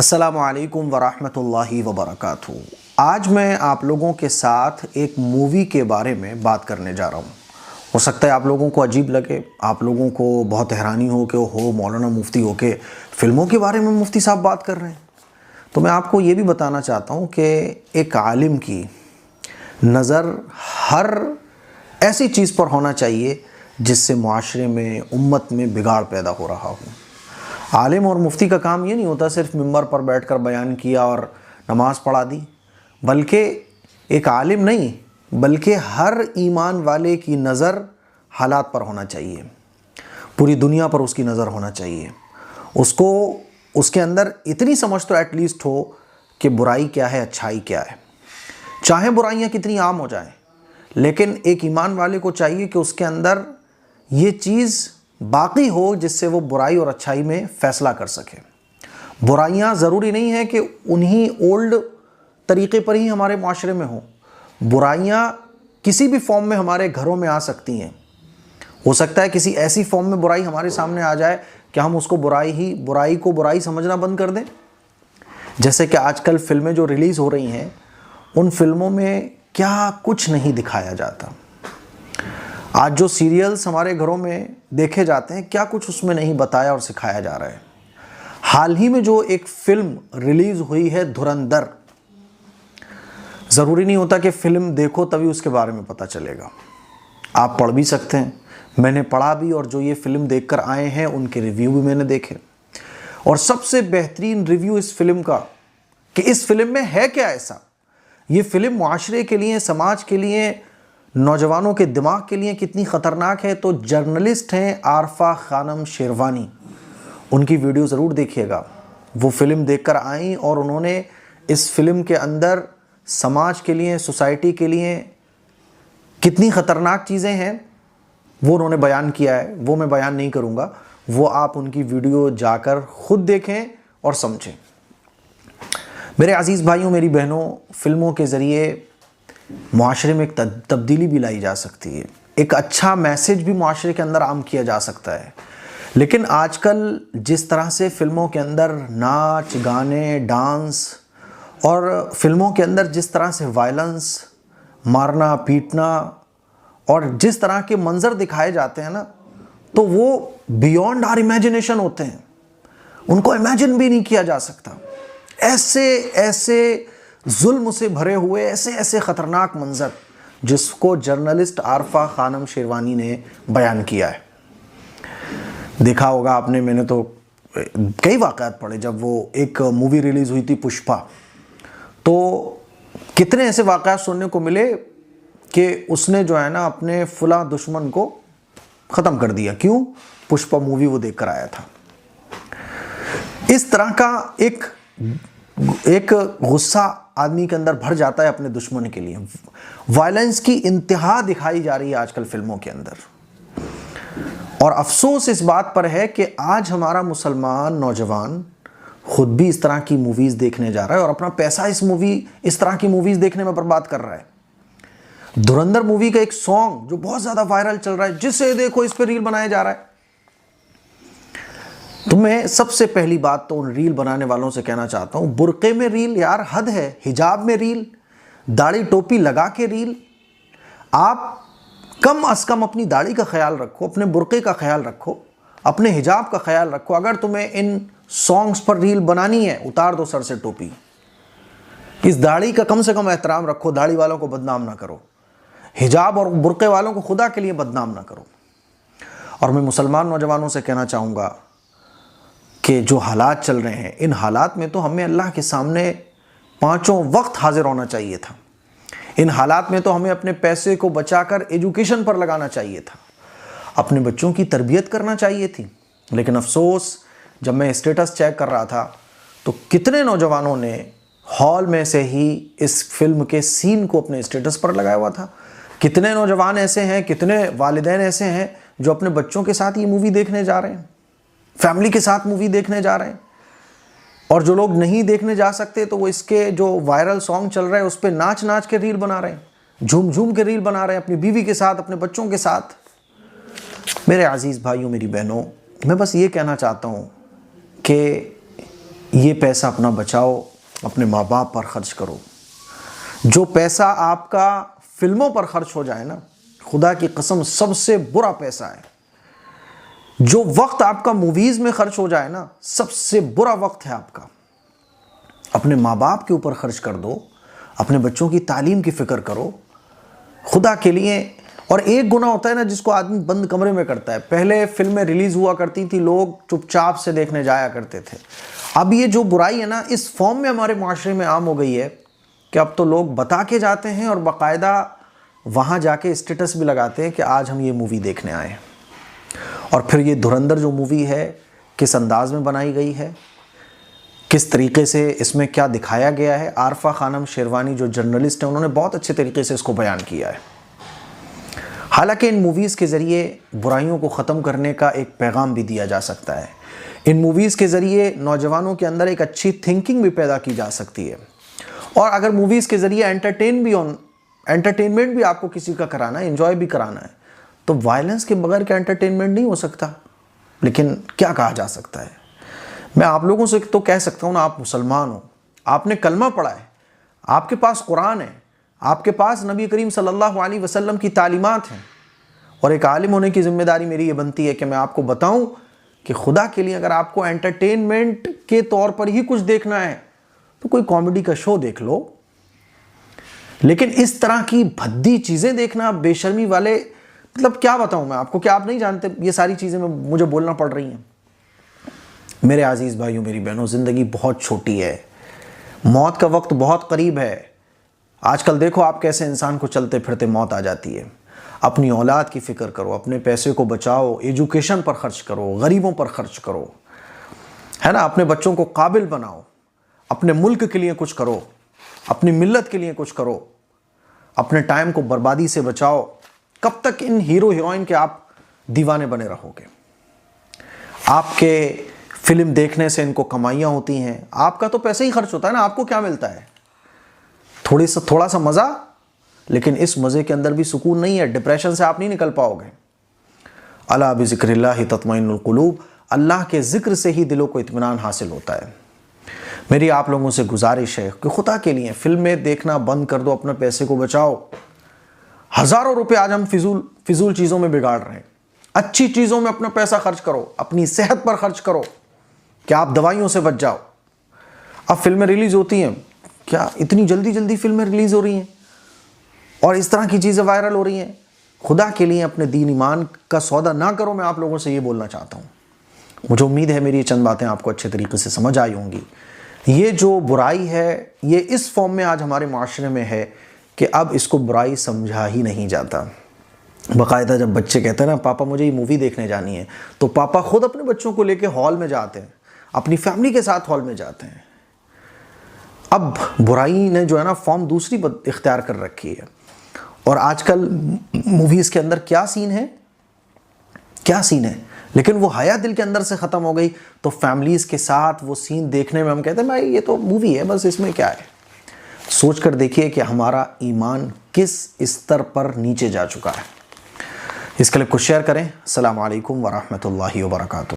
अस्सलामुअलैकुम वरहमतुल्लाहि वबरकातुहू। आज मैं आप लोगों के साथ एक मूवी के बारे में बात करने जा रहा हूँ। हो सकता है आप लोगों को अजीब लगे, आप लोगों को बहुत हैरानी हो कि हो मौलाना मुफ्ती हो के फ़िल्मों के बारे में मुफ्ती साहब बात कर रहे हैं। तो मैं आपको ये भी बताना चाहता हूँ कि एक आलिम की नज़र हर ऐसी चीज़ पर होना चाहिए जिससे मुआशरे में, उम्मत में बिगाड़ पैदा हो रहा हो। आलिम और मुफ्ती का काम ये नहीं होता सिर्फ मिंबर पर बैठकर बयान किया और नमाज पढ़ा दी, बल्कि एक आलिम नहीं बल्कि हर ईमान वाले की नज़र हालात पर होना चाहिए, पूरी दुनिया पर उसकी नज़र होना चाहिए। उसको उसके अंदर इतनी समझ तो एटलीस्ट हो कि बुराई क्या है, अच्छाई क्या है। चाहे बुराइयाँ कितनी आम हो जाएं, लेकिन एक ईमान वाले को चाहिए कि उसके अंदर ये चीज़ बाकी हो जिससे वो बुराई और अच्छाई में फ़ैसला कर सके। बुराइयाँ ज़रूरी नहीं है कि उन्हीं ओल्ड तरीक़े पर ही हमारे माशरे में हो। बुराइयाँ किसी भी फॉर्म में हमारे घरों में आ सकती हैं। हो सकता है किसी ऐसी फॉर्म में बुराई हमारे सामने आ जाए कि हम उसको बुराई को बुराई समझना बंद कर दें। जैसे कि आजकल फ़िल्में जो रिलीज़ हो रही हैं, उन फिल्मों में क्या कुछ नहीं दिखाया जाता। आज जो सीरियल्स हमारे घरों में देखे जाते हैं, क्या कुछ उसमें नहीं बताया और सिखाया जा रहा है। हाल ही में जो एक फ़िल्म रिलीज़ हुई है धुरंधर, ज़रूरी नहीं होता कि फ़िल्म देखो तभी उसके बारे में पता चलेगा। आप पढ़ भी सकते हैं, मैंने पढ़ा भी, और जो ये फ़िल्म देखकर आए हैं उनके रिव्यू भी मैंने देखे। और सबसे बेहतरीन रिव्यू इस फिल्म का कि इस फिल्म में है क्या ऐसा। ये फ़िल्म मुआशरे के लिए, समाज के लिए, नौजवानों के दिमाग के लिए कितनी ख़तरनाक है। तो जर्नलिस्ट हैं आरफा खानम शेरवानी, उनकी वीडियो ज़रूर देखिएगा। वो फ़िल्म देखकर आई और उन्होंने इस फिल्म के अंदर समाज के लिए, सोसाइटी के लिए कितनी ख़तरनाक चीज़ें हैं वो उन्होंने बयान किया है। वो मैं बयान नहीं करूँगा, वो आप उनकी वीडियो जाकर ख़ुद देखें और समझें। मेरे अज़ीज़ भाइयों, मेरी बहनों, फ़िल्मों के ज़रिए मुआशरे में एक तब्दीली भी लाई जा सकती है, एक अच्छा मैसेज भी मुआशरे के अंदर आम किया जा सकता है। लेकिन आजकल जिस तरह से फ़िल्मों के अंदर नाच गाने, डांस और फ़िल्मों के अंदर जिस तरह से वायलेंस, मारना पीटना और जिस तरह के मंज़र दिखाए जाते हैं ना, तो वो बियॉन्ड आवर इमेजिनेशन होते हैं। उनको इमेजिन भी नहीं किया जा सकता। ऐसे जुल्म से भरे हुए ऐसे ख़तरनाक मंज़र जिसको जर्नलिस्ट आरफा खानम शेरवानी ने बयान किया है। देखा होगा आपने, मैंने तो कई वाक़यात पढ़े। जब वो एक मूवी रिलीज़ हुई थी पुष्पा, तो कितने ऐसे वाक़यात सुनने को मिले कि उसने जो है ना अपने फुला दुश्मन को ख़त्म कर दिया। क्यों? पुष्पा मूवी वो देख कर आया था। इस तरह का एक गुस्सा आदमी के अंदर भर जाता है अपने दुश्मन के लिए। वायलेंस की इंतहा दिखाई जा रही है आजकल फिल्मों के अंदर। और अफसोस इस बात पर है कि आज हमारा मुसलमान नौजवान खुद भी इस तरह की मूवीज़ देखने जा रहा है और अपना पैसा इस तरह की मूवीज़ देखने में बर्बाद कर रहा है। धुरंधर मूवी का एक सॉन्ग जो बहुत ज़्यादा वायरल चल रहा है, जिसे देखो इस पर रील बनाया जा रहा है। तो मैं सबसे पहली बात तो उन रील बनाने वालों से कहना चाहता हूँ, बुर्के में रील, यार हद है। हिजाब में रील, दाढ़ी टोपी लगा के रील। आप कम अज़ कम अपनी दाढ़ी का ख्याल रखो, अपने बुर्के का ख्याल रखो, अपने हिजाब का ख्याल रखो। अगर तुम्हें इन सॉन्ग्स पर रील बनानी है, उतार दो सर से टोपी। इस दाढ़ी का कम से कम एहतराम रखो, दाढ़ी वालों को बदनाम ना करो, हिजाब और बुर्के वालों को खुदा के लिए बदनाम ना करो। और मैं मुसलमान नौजवानों से कहना चाहूँगा कि जो हालात चल रहे हैं, इन हालात में तो हमें अल्लाह के सामने पाँचों वक्त हाजिर होना चाहिए था। इन हालात में तो हमें अपने पैसे को बचाकर एजुकेशन पर लगाना चाहिए था, अपने बच्चों की तरबियत करना चाहिए थी। लेकिन अफसोस, जब मैं स्टेटस चेक कर रहा था तो कितने नौजवानों ने हॉल में से ही इस फिल्म के सीन को अपने स्टेटस पर लगाया हुआ था। कितने नौजवान ऐसे हैं, कितने वालिदैन ऐसे हैं जो अपने बच्चों के साथ ये मूवी देखने जा रहे हैं, फैमिली के साथ मूवी देखने जा रहे हैं। और जो लोग नहीं देखने जा सकते तो वो इसके जो वायरल सॉन्ग चल रहे हैं उस पर नाच नाच के रील बना रहे हैं, झूम झूम के रील बना रहे हैं अपनी बीवी के साथ, अपने बच्चों के साथ। मेरे अजीज़ भाइयों, मेरी बहनों, मैं बस ये कहना चाहता हूँ कि ये पैसा अपना बचाओ, अपने माँ बाप पर खर्च करो। जो पैसा आपका फिल्मों पर खर्च हो जाए ना, खुदा की कसम सबसे बुरा पैसा है। जो वक्त आपका मूवीज़ में खर्च हो जाए ना, सबसे बुरा वक्त है आपका। अपने माँ बाप के ऊपर खर्च कर दो, अपने बच्चों की तालीम की फ़िक्र करो खुदा के लिए। और एक गुनाह होता है ना जिसको आदमी बंद कमरे में करता है। पहले फिल्में रिलीज़ हुआ करती थी, लोग चुपचाप से देखने जाया करते थे। अब ये जो बुराई है ना, इस फॉर्म में हमारे माशरे में आम हो गई है कि अब तो लोग बता के जाते हैं और बाकायदा वहाँ जाके स्टेटस भी लगाते हैं कि आज हम ये मूवी देखने आए हैं। और फिर ये धुरंधर जो मूवी है, किस अंदाज में बनाई गई है, किस तरीके से इसमें क्या दिखाया गया है। आरफा खानम शेरवानी जो जर्नलिस्ट हैं, उन्होंने बहुत अच्छे तरीके से इसको बयान किया है। हालांकि इन मूवीज़ के ज़रिए बुराइयों को ख़त्म करने का एक पैगाम भी दिया जा सकता है। इन मूवीज़ के ज़रिए नौजवानों के अंदर एक अच्छी थिंकिंग भी पैदा की जा सकती है। और अगर मूवीज़ के ज़रिए एंटरटेनमेंट भी आपको किसी का कराना है, एंजॉय भी कराना है, तो वायलेंस के बगैर क्या एंटरटेनमेंट नहीं हो सकता। लेकिन क्या कहा जा सकता है, मैं आप लोगों से तो कह सकता हूँ ना, आप मुसलमान हो, आपने कलमा पढ़ा है, आपके पास कुरान है, आपके पास नबी करीम सल्लल्लाहु अलैहि वसल्लम की तालीमात हैं। और एक आलिम होने की ज़िम्मेदारी मेरी ये बनती है कि मैं आपको बताऊं कि खुदा के लिए अगर आपको एंटरटेनमेंट के तौर पर ही कुछ देखना है तो कोई कॉमेडी का शो देख लो। लेकिन इस तरह की भद्दी चीज़ें देखना, बेशर्मी वाले, मतलब क्या बताऊं मैं आपको, क्या आप नहीं जानते ये सारी चीज़ें मुझे बोलना पड़ रही हैं। मेरे अजीज़ भाइयों, मेरी बहनों, ज़िंदगी बहुत छोटी है, मौत का वक्त बहुत करीब है। आजकल देखो आप कैसे इंसान को चलते फिरते मौत आ जाती है। अपनी औलाद की फ़िक्र करो, अपने पैसे को बचाओ, एजुकेशन पर खर्च करो, गरीबों पर खर्च करो, है ना, अपने बच्चों को काबिल बनाओ, अपने मुल्क के लिए कुछ करो, अपनी मिल्लत के लिए कुछ करो, अपने टाइम को बर्बादी से बचाओ। कब तक इन हीरो हीरोइन के आप दीवाने बने रहोगे? आपके फिल्म देखने से इनको कमाइयाँ होती हैं, आपका तो पैसे ही खर्च होता है ना। आपको क्या मिलता है? थोड़ा सा मज़ा, लेकिन इस मज़े के अंदर भी सुकून नहीं है। डिप्रेशन से आप नहीं निकल पाओगे। अला बिज़िक्रिल्लाहि तत्मइन्नुल क़ुलूब, अल्लाह के ज़िक्र से ही दिलों को इत्मीनान हासिल होता है। मेरी आप लोगों से गुजारिश है कि खुदा के लिए फिल्में देखना बंद कर दो, अपने पैसे को बचाओ। हज़ारों रुपए आज हम फिजूल चीज़ों में बिगाड़ रहे हैं। अच्छी चीज़ों में अपना पैसा खर्च करो, अपनी सेहत पर खर्च करो कि आप दवाइयों से बच जाओ। अब फिल्में रिलीज़ होती हैं, क्या इतनी जल्दी फिल्में रिलीज़ हो रही हैं और इस तरह की चीज़ें वायरल हो रही हैं। खुदा के लिए अपने दीन ईमान का सौदा ना करो, मैं आप लोगों से ये बोलना चाहता हूँ। मुझे उम्मीद है मेरी ये चंद बातें आपको अच्छे तरीके से समझ आई होंगी। ये जो बुराई है, ये इस फॉर्म में आज हमारे माशरे में है कि अब इसको बुराई समझा ही नहीं जाता। बाकायदा जब बच्चे कहते हैं ना, पापा मुझे ये मूवी देखने जानी है, तो पापा खुद अपने बच्चों को लेकर हॉल में जाते हैं, अपनी फैमिली के साथ हॉल में जाते हैं। अब बुराई ने जो है ना फॉर्म दूसरी इख्तियार कर रखी है। और आजकल मूवीज़ के अंदर क्या सीन है, लेकिन वो हया दिल के अंदर से ख़त्म हो गई। तो फैमिलीज़ के साथ वो सीन देखने में हम कहते हैं भाई ये तो मूवी है, बस इसमें क्या है। सोच कर देखिए कि हमारा ईमान किस स्तर पर नीचे जा चुका है। इस क्लिप को शेयर करें। अस्सलामु अलैकुम वरहमतुल्लाहि वबरकातुहू।